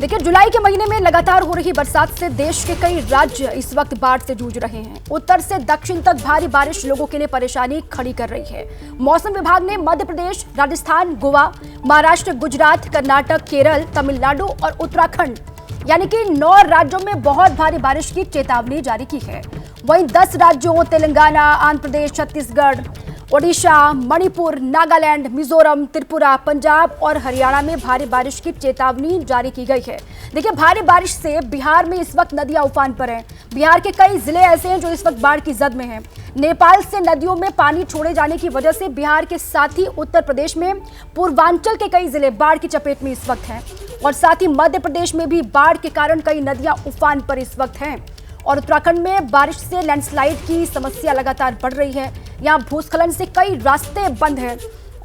देखिए, जुलाई के महीने में लगातार हो रही बरसात से देश के कई राज्य इस वक्त बाढ़ से जूझ रहे हैं। उत्तर से दक्षिण तक भारी बारिश लोगों के लिए परेशानी खड़ी कर रही है। मौसम विभाग ने मध्य प्रदेश, राजस्थान, गोवा, महाराष्ट्र, गुजरात, कर्नाटक, केरल, तमिलनाडु और उत्तराखंड यानी कि 9 राज्यों में बहुत भारी बारिश की चेतावनी जारी की है। वहीं 10 राज्यों तेलंगाना, आंध्र प्रदेश, छत्तीसगढ़, ओडिशा, मणिपुर, नागालैंड, मिजोरम, त्रिपुरा, पंजाब और हरियाणा में भारी बारिश की चेतावनी जारी की गई है। देखिए, भारी बारिश से बिहार में इस वक्त नदियां उफान पर हैं। बिहार के कई जिले ऐसे हैं जो इस वक्त बाढ़ की जद में हैं। नेपाल से नदियों में पानी छोड़े जाने की वजह से बिहार के साथ ही उत्तर प्रदेश में पूर्वांचल के कई जिले बाढ़ की चपेट में इस वक्त हैं और साथ ही मध्य प्रदेश में भी बाढ़ के कारण कई नदियां उफान पर इस वक्त हैं। और उत्तराखंड में बारिश से लैंडस्लाइड की समस्या लगातार बढ़ रही है। यहाँ भूस्खलन से कई रास्ते बंद हैं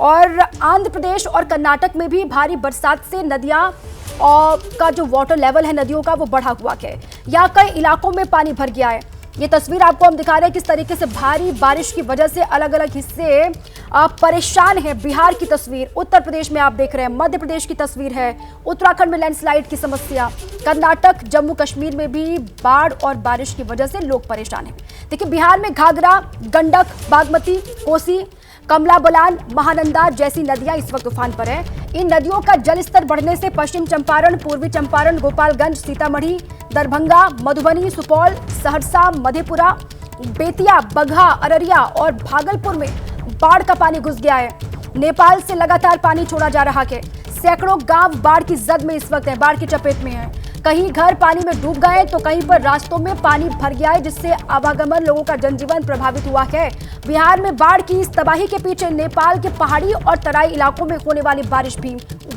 और आंध्र प्रदेश और कर्नाटक में भी भारी बरसात से नदियां का जो वाटर लेवल है नदियों का वो बढ़ा हुआ है। यहाँ कई इलाकों में पानी भर गया है। ये तस्वीर आपको हम दिखा रहे हैं किस तरीके से भारी बारिश की वजह से अलग अलग हिस्से परेशान है। बिहार की तस्वीर, उत्तर प्रदेश में आप देख रहे हैं, मध्य प्रदेश की तस्वीर है, उत्तराखंड में लैंडस्लाइड की समस्या, कर्नाटक, जम्मू कश्मीर में भी बाढ़ और बारिश की वजह से लोग परेशान हैं। देखिए, बिहार में घाघरा, गंडक, बागमती, कोसी, कमला बलान, महानंदा जैसी नदियां इस वक्त उफान पर है। इन नदियों का जलस्तर बढ़ने से पश्चिम चंपारण, पूर्वी चंपारण, गोपालगंज, सीतामढ़ी, दरभंगा, मधुबनी, सुपौल, सहरसा, मधेपुरा, बेतिया, बगहा, अररिया और भागलपुर में बाढ़ का पानी घुस गया है। नेपाल से लगातार पानी छोड़ा जा रहा है। सैकड़ों गांव बाढ़ की जद में इस वक्त है, बाढ़ की चपेट में है। कहीं घर पानी में डूब गए तो कहीं पर रास्तों में पानी भर गया है, जिससे आवागमन, लोगों का जनजीवन प्रभावित हुआ है। बिहार में बाढ़ की इस तबाही के पीछे नेपाल के पहाड़ी और तराई इलाकों में होने वाली बारिश भी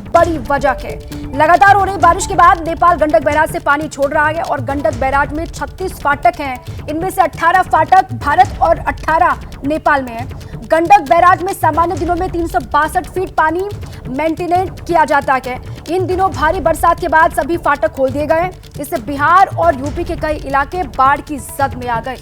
बड़ी वजह है। लगातार हो रही बारिश के बाद नेपाल गंडक बैराज से पानी छोड़ रहा है और गंडक बैराज में 36 फाटक हैं। इनमें से 18 फाटक भारत और 18 नेपाल में है। गंडक बैराज में सामान्य दिनों में 362 फीट पानी मेंटेनेट किया जाता है। इन दिनों भारी बरसात के बाद सभी फाटक खोल दिए गए। इससे बिहार और यूपी के कई इलाके बाढ़ की जद में आ गए।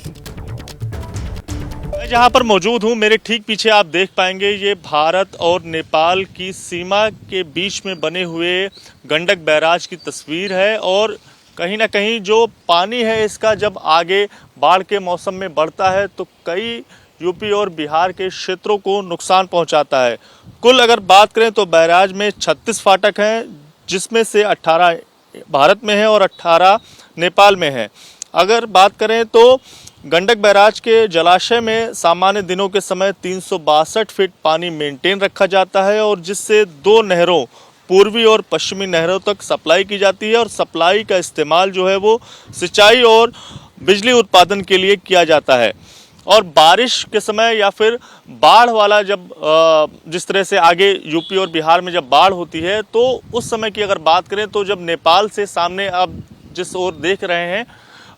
मैं जहां पर मौजूद हूं, मेरे ठीक पीछे आप देख पाएंगे ये भारत और नेपाल की सीमा के बीच में बने हुए गंडक बैराज की तस्वीर है। और कहीं ना कहीं जो पानी है इसका जब आगे बाढ़ के मौसम में बढ़ता है तो कई यूपी और बिहार के क्षेत्रों को नुकसान पहुंचाता है। कुल अगर बात करें तो बैराज में 36 फाटक हैं, जिसमें से 18 भारत में है और 18 नेपाल में है। अगर बात करें तो गंडक बैराज के जलाशय में सामान्य दिनों के समय 362 फीट पानी मेंटेन रखा जाता है और जिससे 2 नहरों, पूर्वी और पश्चिमी नहरों तक सप्लाई की जाती है और सप्लाई का इस्तेमाल जो है वो सिंचाई और बिजली उत्पादन के लिए किया जाता है। और बारिश के समय या फिर बाढ़ वाला जब जिस तरह से आगे यूपी और बिहार में जब बाढ़ होती है तो उस समय की अगर बात करें तो जब नेपाल से सामने आप जिस ओर देख रहे हैं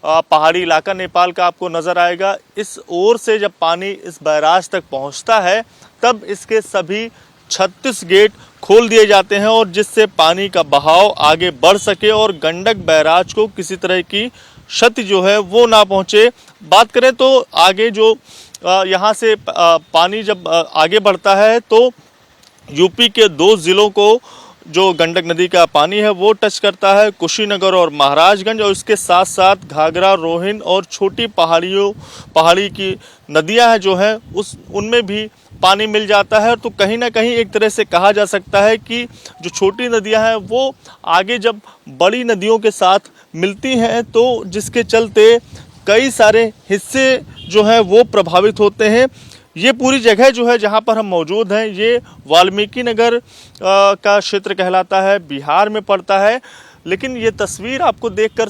पहाड़ी इलाका नेपाल का आपको नज़र आएगा, इस ओर से जब पानी इस बैराज तक पहुंचता है तब इसके सभी 36 गेट खोल दिए जाते हैं और जिससे पानी का बहाव आगे बढ़ सके और गंडक बैराज को किसी तरह की क्षति जो है वो ना पहुंचे। बात करें तो आगे जो यहाँ से पानी जब आगे बढ़ता है तो यूपी के 2 ज़िलों को जो गंडक नदी का पानी है वो टच करता है, कुशीनगर और महाराजगंज, और इसके साथ साथ घाघरा, रोहिन और छोटी पहाड़ी की नदियां हैं जो हैं उनमें भी पानी मिल जाता है। तो कहीं ना कहीं एक तरह से कहा जा सकता है कि जो छोटी नदियां हैं वो आगे जब बड़ी नदियों के साथ मिलती हैं तो जिसके चलते कई सारे हिस्से जो हैं वो प्रभावित होते हैं। ये पूरी जगह जो है जहाँ पर हम मौजूद हैं ये वाल्मीकि नगर का क्षेत्र कहलाता है, बिहार में पड़ता है। लेकिन ये तस्वीर आपको देखकर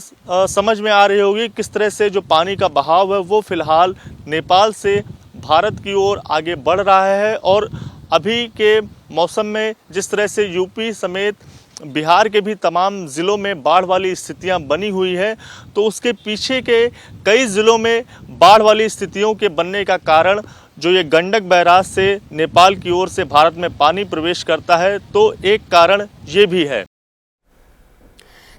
समझ में आ रही होगी किस तरह से जो पानी का बहाव है वो फिलहाल नेपाल से भारत की ओर आगे बढ़ रहा है। और अभी के मौसम में जिस तरह से यूपी समेत बिहार के भी तमाम ज़िलों में बाढ़ वाली स्थितियां बनी हुई है तो उसके पीछे के कई ज़िलों में बाढ़ वाली स्थितियों के बनने का कारण जो ये गंडक बैराज से नेपाल की ओर से भारत में पानी प्रवेश करता है, तो एक कारण ये भी है।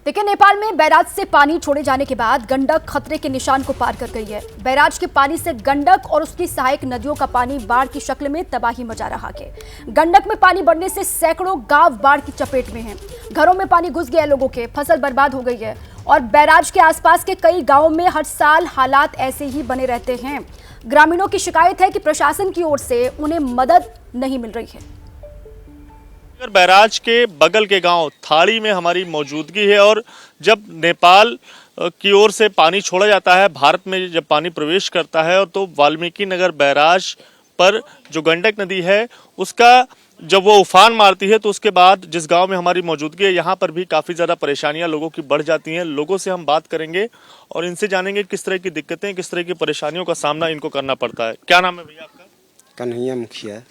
देखिए, नेपाल में बैराज से पानी छोड़े जाने के बाद गंडक खतरे के निशान को पार कर गई है। बैराज के पानी से गंडक और उसकी सहायक नदियों का पानी बाढ़ की शक्ल में तबाही मचा रहा है। गंडक में पानी बढ़ने से सैकड़ों गांव बाढ़ की चपेट में हैं। घरों में पानी घुस गया, लोगों के फसल बर्बाद हो गई है और बैराज के आसपास के कई गाँवों में हर साल हालात ऐसे ही बने रहते हैं। ग्रामीणों की शिकायत है कि प्रशासन की ओर से उन्हें मदद नहीं मिल रही है। बैराज के बगल के गांव थाड़ी में हमारी मौजूदगी है और जब नेपाल की ओर से पानी छोड़ा जाता है, भारत में जब पानी प्रवेश करता है, और तो वाल्मीकि नगर बैराज पर जो गंडक नदी है उसका जब वो उफान मारती है तो उसके बाद जिस गांव में हमारी मौजूदगी है यहाँ पर भी काफ़ी ज़्यादा परेशानियां लोगों की बढ़ जाती हैं। लोगों से हम बात करेंगे और इनसे जानेंगे किस तरह की दिक्कतें, किस तरह की परेशानियों का सामना इनको करना पड़ता है। क्या नाम है भैया आपका? कन्हैया मुखिया।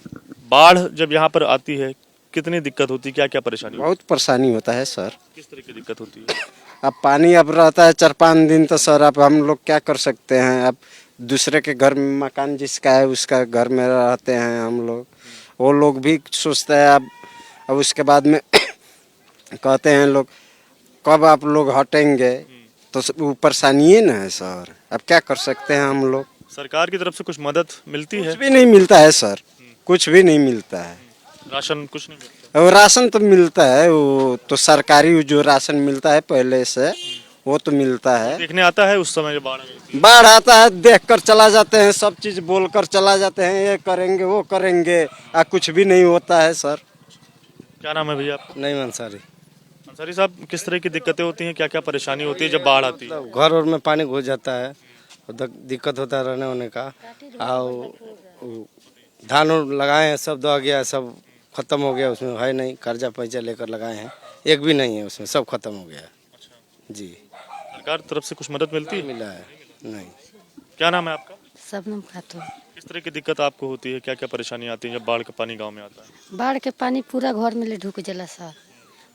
बाढ़ जब यहाँ पर आती है कितनी दिक्कत होती है, क्या क्या परेशानी बहुत परेशानी होता है सर। किस तरह की दिक्कत होती है? अब पानी अब रहता है 4-5 दिन तो सर अब हम लोग क्या कर सकते हैं। अब दूसरे के घर में मकान जिसका है उसका घर में रहते हैं हम लोग, वो लोग भी सोचते हैं। अब उसके बाद में कहते हैं लोग कब आप लोग हटेंगे, तो वो परेशानी है ना सर। अब क्या कर सकते हैं हम लोग। सरकार की तरफ से कुछ मदद मिलती है? कुछ भी नहीं मिलता है सर, कुछ भी नहीं मिलता है। राशन कुछ नहीं मिलता? और राशन तो मिलता है, वो तो सरकारी जो राशन मिलता है पहले से वो तो मिलता है। देखने आता है उस समय जब बाढ़ आता है, देख कर चला जाते हैं, सब चीज बोल कर चला जाते हैं, ये करेंगे वो करेंगे, कुछ भी नहीं होता है सर। क्या नाम है भैया आपका? नहीं अंसारी। अंसारी साहब, किस तरह की दिक्कतें होती हैं, क्या क्या परेशानी होती है जब बाढ़ आती है? घर और में पानी घुस जाता है, दिक्कत होता है रहने होने का। और धान लगाए हैं सब दह गया, सब खत्म हो गया, उसमें है नहीं। कर्जा पैसा लेकर लगाए हैं, एक भी नहीं है उसमें, सब खत्म हो गया जी। सरकार तरफ से कुछ मदद मिलती है? मिला है नहीं। क्या नाम है आपका? सबनम खातून। किस तरह की दिक्कत आपको होती है, क्या क्या परेशानी आती है जब बाढ़ का पानी गांव में आता है? बाढ़ के पानी पूरा घर में ले ढुक जाला सर।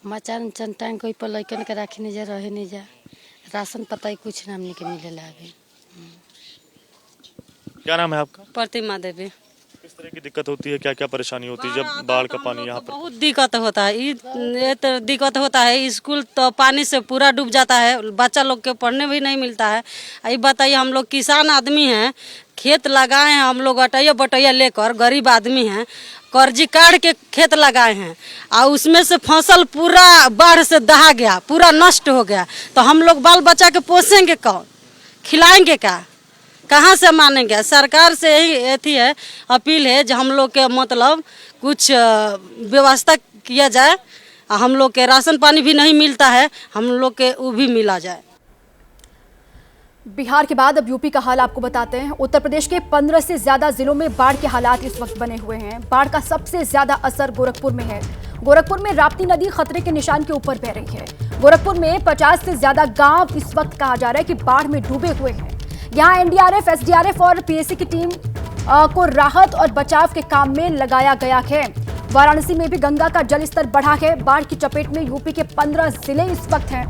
मचान उचान टांग कोई पर लइकन के राखी नहीं जा, रहे नहीं जा। राशन पता ही कुछ ना हमने के मिलेला अभी। क्या नाम है आपका? प्रतिमा देवी। किस तरह की दिक्कत होती है, क्या क्या परेशानी होती है जब बाढ़ का पानी यहाँ पर? बहुत दिक्कत होता है, ये तो दिक्कत होता है। स्कूल तो पानी से पूरा डूब जाता है, बच्चा लोग के पढ़ने भी नहीं मिलता है। ये बताइए, हम लोग किसान आदमी हैं, खेत लगाए हैं हम लोग अटैया बटैया लेकर, गरीब आदमी हैं, कर्जी काट के खेत लगाए हैं और उसमें से फसल पूरा बाढ़ से दहा गया, पूरा नष्ट हो गया। तो हम लोग बाल बच्चा के पोसेंगे कौन, खिलाएंगे क्या, कहाँ से मानेंगे? सरकार से यही एथी है, अपील है जो हम लोग के मतलब कुछ व्यवस्था किया जाए। हम लोग के राशन पानी भी नहीं मिलता है, हम लोग के वो भी मिला जाए। बिहार के बाद अब यूपी का हाल आपको बताते हैं। उत्तर प्रदेश के 15 से ज्यादा जिलों में बाढ़ के हालात इस वक्त बने हुए हैं। बाढ़ का सबसे ज्यादा असर गोरखपुर में है। गोरखपुर में राप्ती नदी खतरे के निशान के ऊपर बह रही है। गोरखपुर में 50 से ज्यादा गांव इस वक्त कहा जा रहा है कि बाढ़ में डूबे हुए हैं। यहाँ एनडीआरएफ, एसडीआरएफ और पीएसी की टीम को राहत और बचाव के काम में लगाया गया है। वाराणसी में भी गंगा का जलस्तर बढ़ा है। बाढ़ की चपेट में यूपी के 15 जिले इस वक्त हैं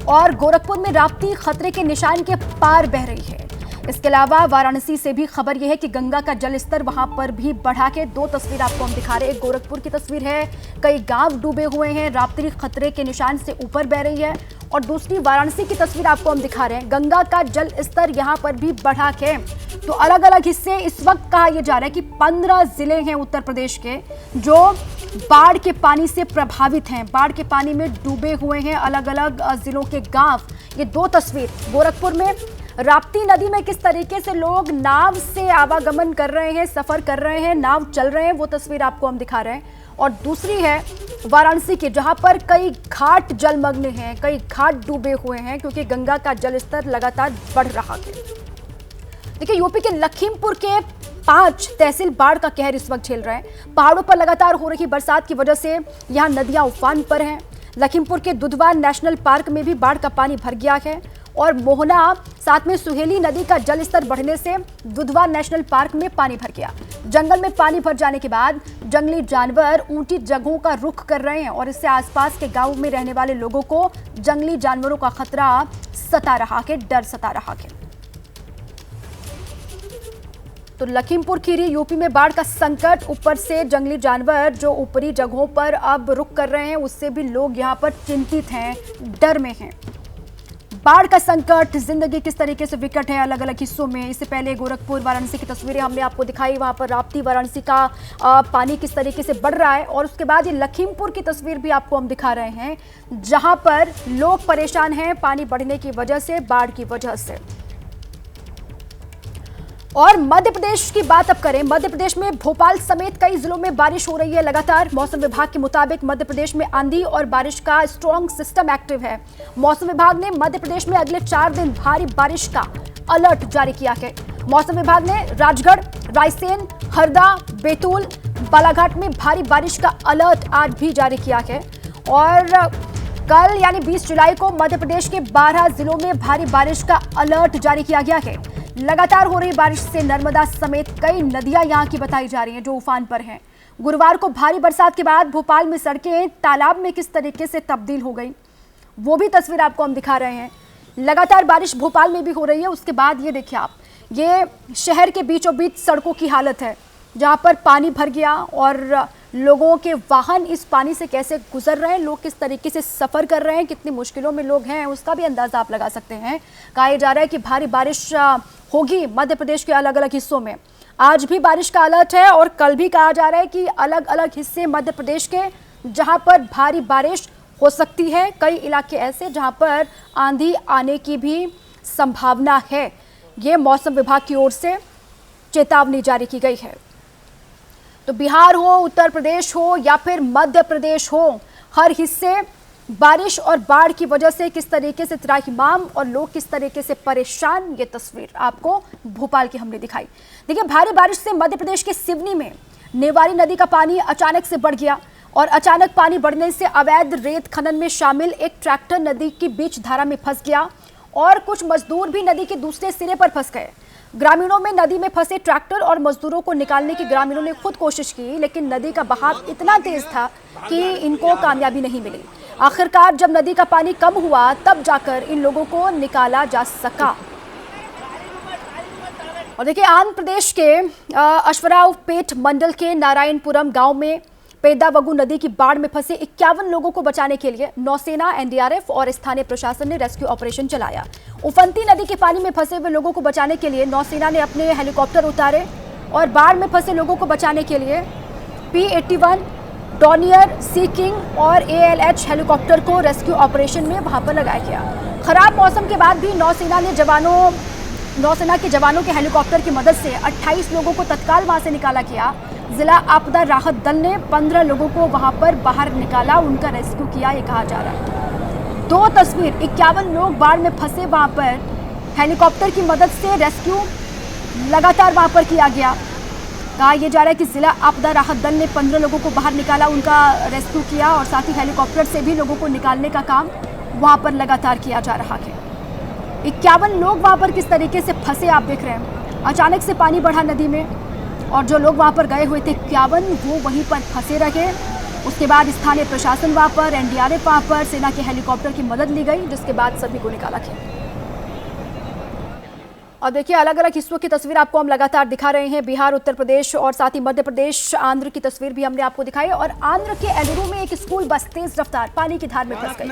और गोरखपुर में राप्ती खतरे के निशान के पार बह रही है। इसके अलावा वाराणसी से भी खबर यह है कि गंगा का जलस्तर वहां पर भी बढ़ा के 2 तस्वीर आपको हम दिखा रहे हैं। एक गोरखपुर की तस्वीर है, कई गांव डूबे हुए हैं, राप्ती खतरे के निशान से ऊपर बह रही है, और दूसरी वाराणसी की तस्वीर आपको हम दिखा रहे हैं, गंगा का जल स्तर यहां पर भी बढ़ा है। तो अलग अलग हिस्से इस वक्त कहा यह जा रहा है कि 15 जिले हैं उत्तर प्रदेश के जो बाढ़ के पानी से प्रभावित हैं, बाढ़ के पानी में डूबे हुए हैं। अलग अलग जिलों के गांव, ये 2 तस्वीर गोरखपुर में राप्ती नदी में किस तरीके से लोग नाव से आवागमन कर रहे हैं, सफर कर रहे हैं, नाव चल रहे हैं, वो तस्वीर आपको हम दिखा रहे हैं। और दूसरी है वाराणसी की, जहां पर कई घाट जलमग्न हैं, कई घाट डूबे हुए हैं क्योंकि गंगा का जलस्तर लगातार बढ़ रहा है। देखिए, यूपी के लखीमपुर के 5 तहसील बाढ़ का कहर इस वक्त झेल रहे हैं। पहाड़ों पर लगातार हो रही बरसात की वजह से यहां नदियां उफान पर हैं। लखीमपुर के दुधवा नेशनल पार्क में भी बाढ़ का पानी भर गया है और मोहना, साथ में सुहेली नदी का जलस्तर बढ़ने से दुधवा नेशनल पार्क में पानी भर गया। जंगल में पानी भर जाने के बाद जंगली जानवर ऊंची जगहों का रुख कर रहे हैं और इससे आसपास के गांव में रहने वाले लोगों को जंगली जानवरों का खतरा सता रहा है, डर सता रहा है। तो लखीमपुर खीरी यूपी में बाढ़ का संकट, ऊपर से जंगली जानवर जो ऊपरी जगहों पर अब रुक कर रहे हैं, उससे भी लोग यहां पर चिंतित हैं, डर में हैं। बाढ़ का संकट, जिंदगी किस तरीके से विकट है अलग अलग हिस्सों में। इससे पहले गोरखपुर वाराणसी की तस्वीरें हमने आपको दिखाई, वहां पर राप्ती वाराणसी का पानी किस तरीके से बढ़ रहा है, और उसके बाद ये लखीमपुर की तस्वीर भी आपको हम दिखा रहे हैं, जहां पर लोग परेशान हैं पानी बढ़ने की वजह से, बाढ़ की वजह से। और मध्य प्रदेश की बात अब करें। मध्य प्रदेश में भोपाल समेत कई जिलों में बारिश हो रही है लगातार। मौसम विभाग के मुताबिक मध्य प्रदेश में आंधी और बारिश का स्ट्रॉन्ग सिस्टम एक्टिव है। मौसम विभाग ने मध्य प्रदेश में अगले 4 दिन भारी बारिश का अलर्ट जारी किया है। मौसम विभाग ने राजगढ़, रायसेन, हरदा, बैतूल, बालाघाट में भारी बारिश का अलर्ट आज भी जारी किया है। और कल यानी 20 जुलाई को मध्य प्रदेश के 12 जिलों में भारी बारिश का अलर्ट जारी किया गया है। लगातार हो रही बारिश से नर्मदा समेत कई नदियां यहां की बताई जा रही हैं जो उफान पर हैं। गुरुवार को भारी बरसात के बाद भोपाल में सड़कें तालाब में किस तरीके से तब्दील हो गई, वो भी तस्वीर आपको हम दिखा रहे हैं। लगातार बारिश भोपाल में भी हो रही है। उसके बाद ये देखिए आप, ये शहर के बीचों बीच सड़कों की हालत है, जहां पर पानी भर गया और लोगों के वाहन इस पानी से कैसे गुजर रहे हैं, लोग किस तरीके से सफ़र कर रहे हैं, कितनी मुश्किलों में लोग हैं, उसका भी अंदाज़ा आप लगा सकते हैं। कहा जा रहा है कि भारी बारिश होगी मध्य प्रदेश के अलग अलग हिस्सों में। आज भी बारिश का अलर्ट है और कल भी कहा जा रहा है कि अलग अलग हिस्से मध्य प्रदेश के जहां पर भारी बारिश हो सकती है, कई इलाके ऐसे जहां पर आंधी आने की भी संभावना है। ये मौसम विभाग की ओर से चेतावनी जारी की गई है। तो बिहार हो, उत्तर प्रदेश हो या फिर मध्य प्रदेश हो, हर हिस्से बारिश और बाढ़ की वजह से किस तरीके से त्राहिमाम और लोग किस तरीके से परेशान, ये तस्वीर आपको भोपाल की हमने दिखाई। देखिए, भारी बारिश से मध्य प्रदेश के सिवनी में नेवारी नदी का पानी अचानक से बढ़ गया और अचानक पानी बढ़ने से अवैध रेत खनन में शामिल एक ट्रैक्टर नदी की बीच धारा में फंस गया और कुछ मजदूर भी नदी के दूसरे सिरे पर फंस गए। ग्रामीणों में नदी में फंसे ट्रैक्टर और मजदूरों को निकालने की ग्रामीणों ने खुद कोशिश की, लेकिन नदी का बहाव इतना तेज था कि इनको कामयाबी नहीं मिली। आखिरकार जब नदी का पानी कम हुआ तब जाकर इन लोगों को निकाला जा सका। और देखिए, आंध्र प्रदेश के अश्वरावपेट मंडल के नारायणपुरम गांव में पेद्दावगु नदी की बाढ़ में फंसे 51 लोगों को बचाने के लिए नौसेना, एनडीआरएफ और स्थानीय प्रशासन ने रेस्क्यू ऑपरेशन चलाया। उफनती नदी के पानी में फंसे हुए लोगों को बचाने के लिए नौसेना ने अपने हेलीकॉप्टर उतारे और बाढ़ में फंसे लोगों को बचाने के लिए P-81, डॉनियर, सी किंग और ALH हेलीकॉप्टर को रेस्क्यू ऑपरेशन में वहां पर लगाया गया। खराब मौसम के बाद भी नौसेना के जवानों के हेलीकॉप्टर की मदद से 28 लोगों को तत्काल वहां से निकाला गया। जिला आपदा राहत दल ने 15 लोगों को वहां पर बाहर निकाला, उनका रेस्क्यू किया, ये कहा जा रहा है। दो तस्वीर, 51 लोग बाढ़ में फंसे, वहां पर हेलीकॉप्टर की मदद से रेस्क्यू लगातार वहां पर किया गया। कहा यह जा रहा है कि जिला आपदा राहत दल ने 15 लोगों को बाहर निकाला, उनका रेस्क्यू किया और साथ ही हेलीकॉप्टर से भी लोगों को निकालने का काम वहां पर लगातार किया जा रहा है। 51 लोग वहां पर किस तरीके से फंसे आप देख रहे हैं। अचानक से पानी बढ़ा नदी में और जो लोग वहां पर गए हुए थे 51, वो वहीं पर फंसे रहे। उसके बाद स्थानीय प्रशासन वहां पर, एनडीआरएफ वहां पर, सेना के हेलीकॉप्टर की मदद ली गई, जिसके बाद सभी को निकाला गया। और देखिए, अलग अलग हिस्सों की तस्वीर आपको हम लगातार दिखा रहे हैं। बिहार, उत्तर प्रदेश और साथ ही मध्य प्रदेश, आंध्र की तस्वीर भी हमने आपको दिखाई। और आंध्र के एलुरु में एक स्कूल बस तेज रफ्तार पानी की धार में फंस गई।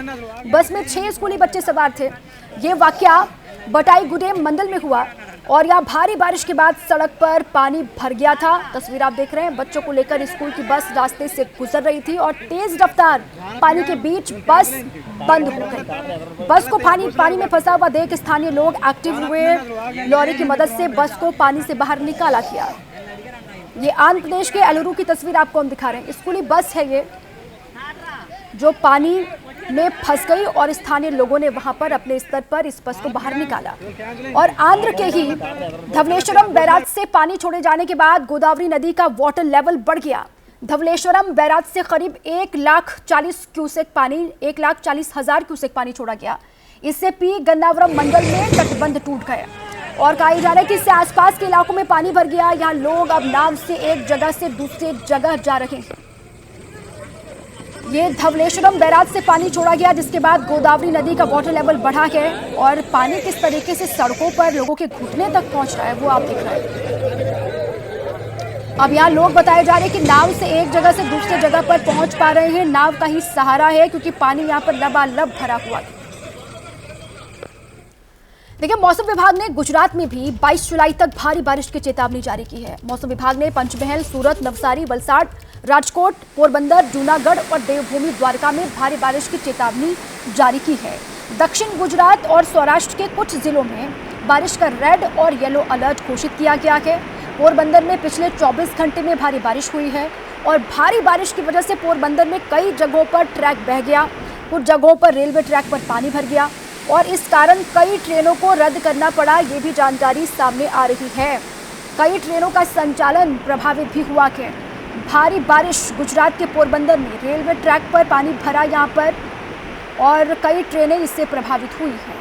बस में 6 स्कूली बच्चे सवार थे। ये वाकया बटाईगुडेम मंडल में हुआ और यहाँ भारी बारिश के बाद सड़क पर पानी भर गया था। तस्वीर आप देख रहे हैं, बच्चों को लेकर स्कूल की बस रास्ते से गुजर रही थी और तेज रफ्तार पानी के बीच बस बंद हो गई। बस को पानी में फंसा हुआ देख स्थानीय लोग एक्टिव हुए, लॉरी की मदद से बस को पानी से बाहर निकाला गया। ये आंध्र प्रदेश के एलुरु की तस्वीर आपको हम दिखा रहे हैं। स्कूली बस है ये, जो पानी में फंस गई और स्थानीय लोगों ने वहां पर अपने स्तर पर इस बस को बाहर निकाला। और आंध्र के ही धवलेश्वरम बैराज से पानी छोड़े जाने के बाद गोदावरी नदी का वाटर लेवल बढ़ गया। धवलेश्वरम बैराज से करीब 1,40,000 क्यूसेक पानी छोड़ा गया। इससे पी गन्नावरम मंडल में तटबंध टूट गए और कहा जा रहा है कि इससे आसपास के इलाकों में पानी भर गया। यहाँ लोग अब नाव से एक जगह से दूसरी जगह जा रहे हैं। ये धवलेश्वरम बैराज से पानी छोड़ा गया, जिसके बाद गोदावरी नदी का वाटर लेवल बढ़ा है और पानी किस तरीके से सड़कों पर लोगों के घुटने तक पहुंच रहा है वो आप देख रहे हैं। अब यहाँ लोग बताए जा रहे हैं कि नाव से एक जगह से दूसरी जगह पर पहुंच पा रहे हैं। नाव का ही सहारा है क्योंकि पानी यहाँ पर लबालब भरा हुआ है। देखिए, मौसम विभाग ने गुजरात में भी 22 जुलाई तक भारी बारिश की चेतावनी जारी की है। मौसम विभाग ने पंचमहल, सूरत, नवसारी, वलसाड, राजकोट, पोरबंदर, जूनागढ़ और देवभूमि द्वारका में भारी बारिश की चेतावनी जारी की है। दक्षिण गुजरात और सौराष्ट्र के कुछ जिलों में बारिश का रेड और येलो अलर्ट घोषित किया गया है। पोरबंदर में पिछले 24 घंटे में भारी बारिश हुई है और भारी बारिश की वजह से पोरबंदर में कई जगहों पर ट्रैक बह गया। कुछ जगहों पर रेलवे ट्रैक पर पानी भर गया और इस कारण कई ट्रेनों को रद्द करना पड़ा, ये भी जानकारी सामने आ रही है। कई ट्रेनों का संचालन प्रभावित भी हुआ है। भारी बारिश गुजरात के पोरबंदर में रेलवे ट्रैक पर पानी भरा यहाँ पर और कई ट्रेनें इससे प्रभावित हुई हैं।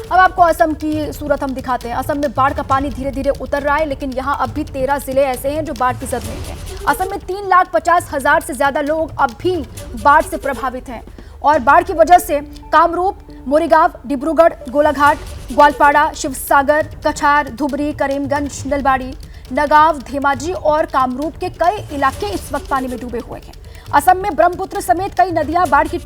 अब आपको असम की सूरत हम दिखाते हैं। असम में बाढ़ का पानी धीरे धीरे उतर रहा है, लेकिन यहाँ अब भी 13 जिले ऐसे हैं जो बाढ़ की जद में हैं। असम में 3,50,000 से ज्यादा लोग अब भी बाढ़ से प्रभावित हैं और बाढ़ की वजह से कामरूप, मोरीगांव, डिब्रूगढ़, गोलाघाट, ग्वालपाड़ा, शिवसागर, कछार, धुबरी, करीमगंज, नलबाड़ी, नगांव, धेमाजी और कामरूप के कई इलाके इस वक्त पानी में डूबे हुए हैं। असम में ब्रह्मपुत्र समेत कई नदियां बाढ़ की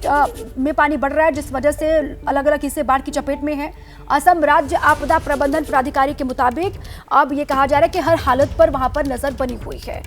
में पानी बढ़ रहा है, जिस वजह से अलग अलग हिस्से बाढ़ की चपेट में हैं। असम राज्य आपदा प्रबंधन प्राधिकारी के मुताबिक अब ये कहा जा रहा है कि हर हालत पर वहां पर नजर बनी हुई है।